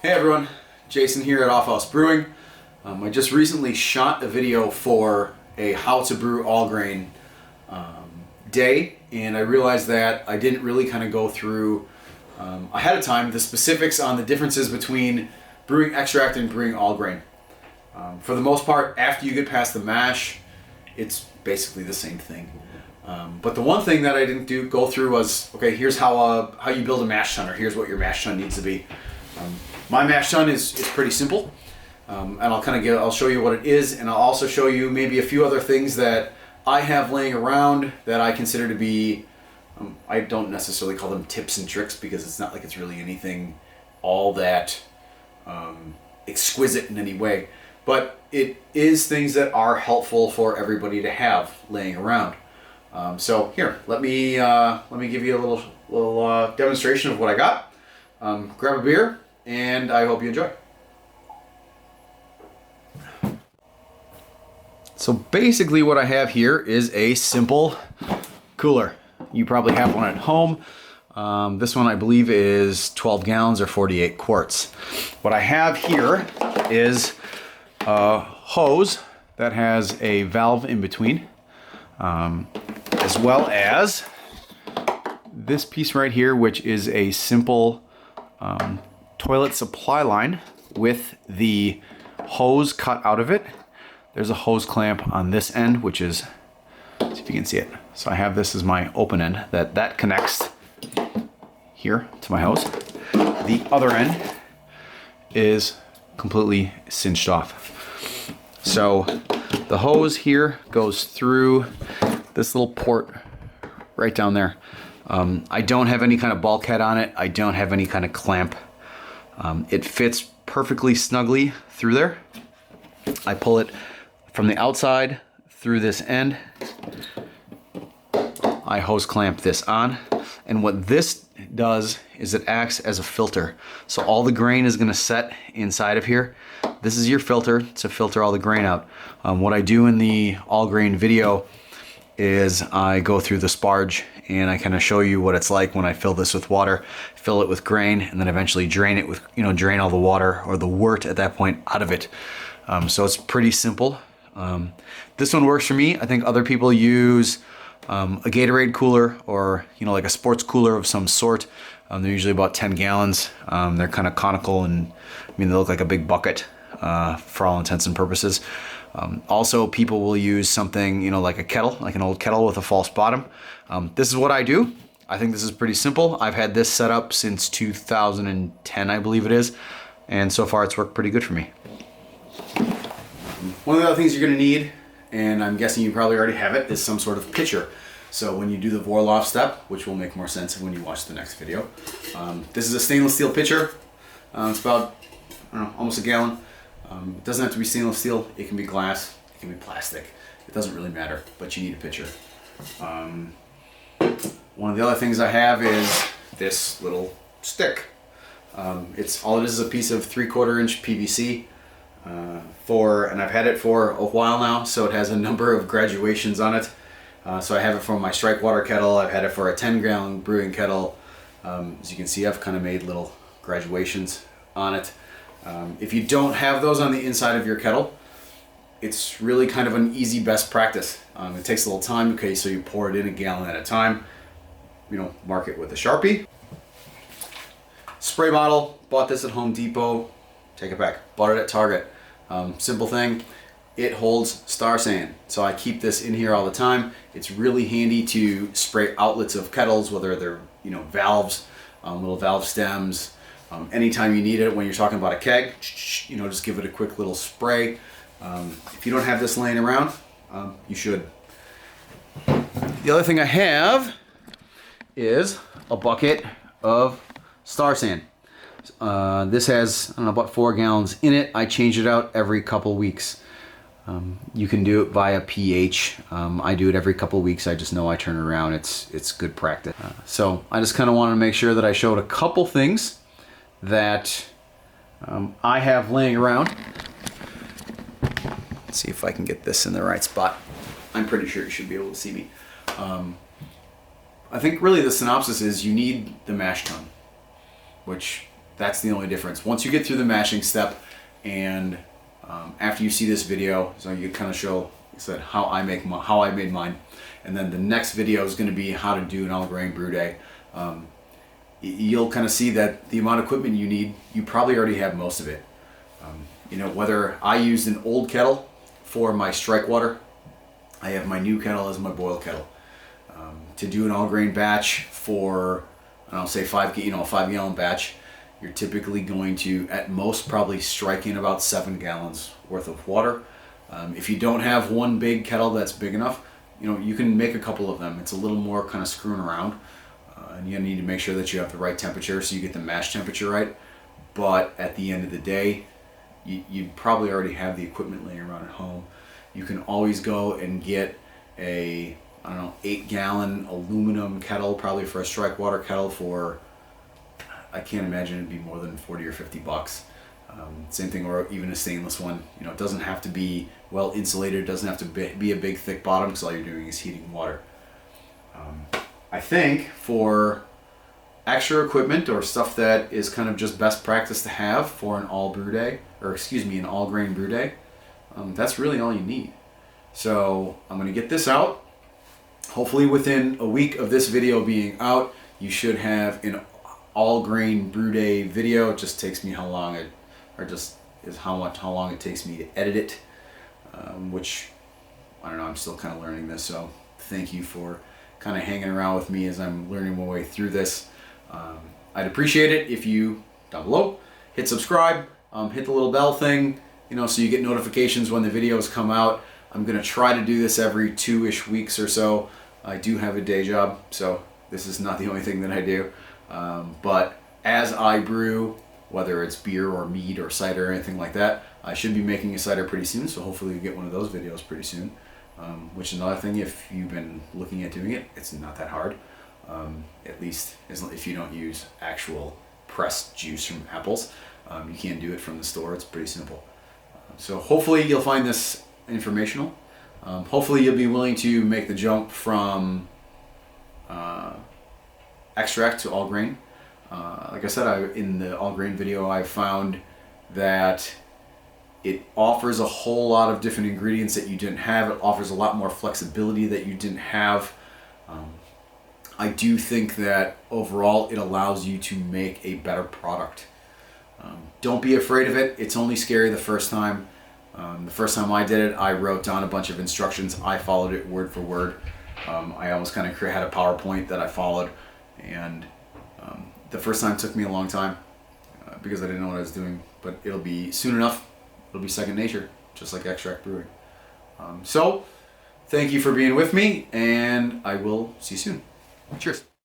Hey everyone, Jason here at Offhaus Brewing. I just recently shot a video for a how to brew all grain day, and I realized that I didn't really kind of go through ahead of time the specifics on the differences between brewing extract and brewing all grain. For the most part, after you get past the mash, it's basically the same thing. But the one thing that I didn't go through was, okay, here's how you build a mash tun, or here's what your mash tun needs to be. My mash tun is pretty simple, and I'll show you what it is, and I'll also show you maybe a few other things that I have laying around that I consider to be, I don't necessarily call them tips and tricks because it's not like it's really anything all that exquisite in any way, but it is things that are helpful for everybody to have laying around. So here, let me give you a little demonstration of what I got. Grab a beer, and I hope you enjoy. So basically what I have here is a simple cooler. You probably have one at home. This one I believe is 12 gallons or 48 quarts. What I have here is a hose that has a valve in between, as well as this piece right here, which is a simple toilet supply line with the hose cut out of it. There's a hose clamp on this end, which is, see if you can see it. So I have this as my open end that connects here to my hose. The other end is completely cinched off. So the hose here goes through this little port right down there. I don't have any kind of bulkhead on it. I don't have any kind of clamp. It fits perfectly snugly through there. I pull it from the outside through this end. I hose clamp this on, and what this does is it acts as a filter. So all the grain is going to set inside of here. This is your filter to filter all the grain out. What I do in the all grain video is I go through the sparge and I kind of show you what it's like when I fill this with water, fill it with grain, and then eventually drain it with, drain all the water or the wort at that point out of it. So it's pretty simple. This one works for me. I think other people use a Gatorade cooler or like a sports cooler of some sort. They're usually about 10 gallons. They're kind of conical, and they look like a big bucket for all intents and purposes. Also, people will use something, like a kettle, like an old kettle with a false bottom. This is what I do. I think this is pretty simple. I've had this set up since 2010, I believe it is, and so far it's worked pretty good for me. One of the other things you're going to need, and I'm guessing you probably already have it, is some sort of pitcher. So when you do the Vorloff step, which will make more sense when you watch the next video, this is a stainless steel pitcher. It's about, almost a gallon. It doesn't have to be stainless steel. It can be glass. It can be plastic. It doesn't really matter, but you need a pitcher. One of the other things I have is this little stick. All it is a piece of 3/4 inch PVC. And I've had it for a while now, so it has a number of graduations on it. So I have it for my strike water kettle. I've had it for a 10-gallon brewing kettle. As you can see, I've kind of made little graduations on it. If you don't have those on the inside of your kettle, it's really kind of an easy best practice. It takes a little time. Okay, so you pour it in a gallon at a time. Mark it with a Sharpie. Spray bottle, bought this at Home Depot. Take it back, bought it at Target. Simple thing, it holds Star San. So I keep this in here all the time. It's really handy to spray outlets of kettles, whether they're valves, little valve stems. Anytime you need it, when you're talking about a keg, just give it a quick little spray. If you don't have this laying around, you should. The other thing I have is a bucket of Star San. This has, about 4 gallons in it. I change it out every couple weeks. You can do it via pH. I do it every couple weeks. I just know I turn it around. It's good practice. So I just kind of wanted to make sure that I showed a couple things that I have laying around. Let's see if I can get this in the right spot. I'm pretty sure you should be able to see me. I think really the synopsis is you need the mash tun, which That's the only difference. Once you get through the mashing step, and after you see this video, so you kind of show, like I said, how I made mine, and then the next video is going to be how to do an all grain brew day. You'll kind of see that the amount of equipment you need, you probably already have most of it. You know, whether I used an old kettle for my strike water, I have my new kettle as my boil kettle. To do an all grain batch for, I don't know, say 5 gallon batch, you're typically going to, at most, probably strike in about 7 gallons worth of water. If you don't have one big kettle that's big enough, you know, you can make a couple of them. It's a little more kind of screwing around, and you need to make sure that you have the right temperature so you get the mash temperature right. But at the end of the day, you probably already have the equipment laying around at home. You can always go and get a, I don't know, 8-gallon aluminum kettle, probably for a strike water kettle for, I can't imagine it'd be more than 40 or 50 bucks. Same thing, or even a stainless one. You know, it doesn't have to be well insulated. It doesn't have to be a big thick bottom, because all you're doing is heating water. I think for extra equipment or stuff that is kind of just best practice to have for an all brew day, or excuse me, an all grain brew day, that's really all you need. So I'm going to get this out. Hopefully within a week of this video being out, you should have an all grain brew day video. It just takes me how long it takes me to edit it, which, I don't know, I'm still kind of learning this, so thank you for kind of hanging around with me as I'm learning my way through this. I'd appreciate it if you, down below, hit subscribe, hit the little bell thing, you know, so you get notifications when the videos come out. I'm going to try to do this every 2-ish weeks or so. I do have a day job, so this is not the only thing that I do. But as I brew, whether it's beer or mead or cider or anything like that, I should be making a cider pretty soon, so hopefully you get one of those videos pretty soon. Which is another thing, if you've been looking at doing it, it's not that hard. At least if you don't use actual pressed juice from apples. You can do it from the store, it's pretty simple. So hopefully you'll find this informational. Hopefully you'll be willing to make the jump from extract to all grain. Like I said, in the all grain video, I found that it offers a whole lot of different ingredients that you didn't have. It offers a lot more flexibility that you didn't have. I do think that overall it allows you to make a better product. Don't be afraid of it. It's only scary the first time. The first time I did it, I wrote down a bunch of instructions. I followed it word for word. I almost kind of had a PowerPoint that I followed, and the first time took me a long time because I didn't know what I was doing, but it'll be soon enough. It'll be second nature, just like extract brewing. So thank you for being with me, and I will see you soon. Cheers.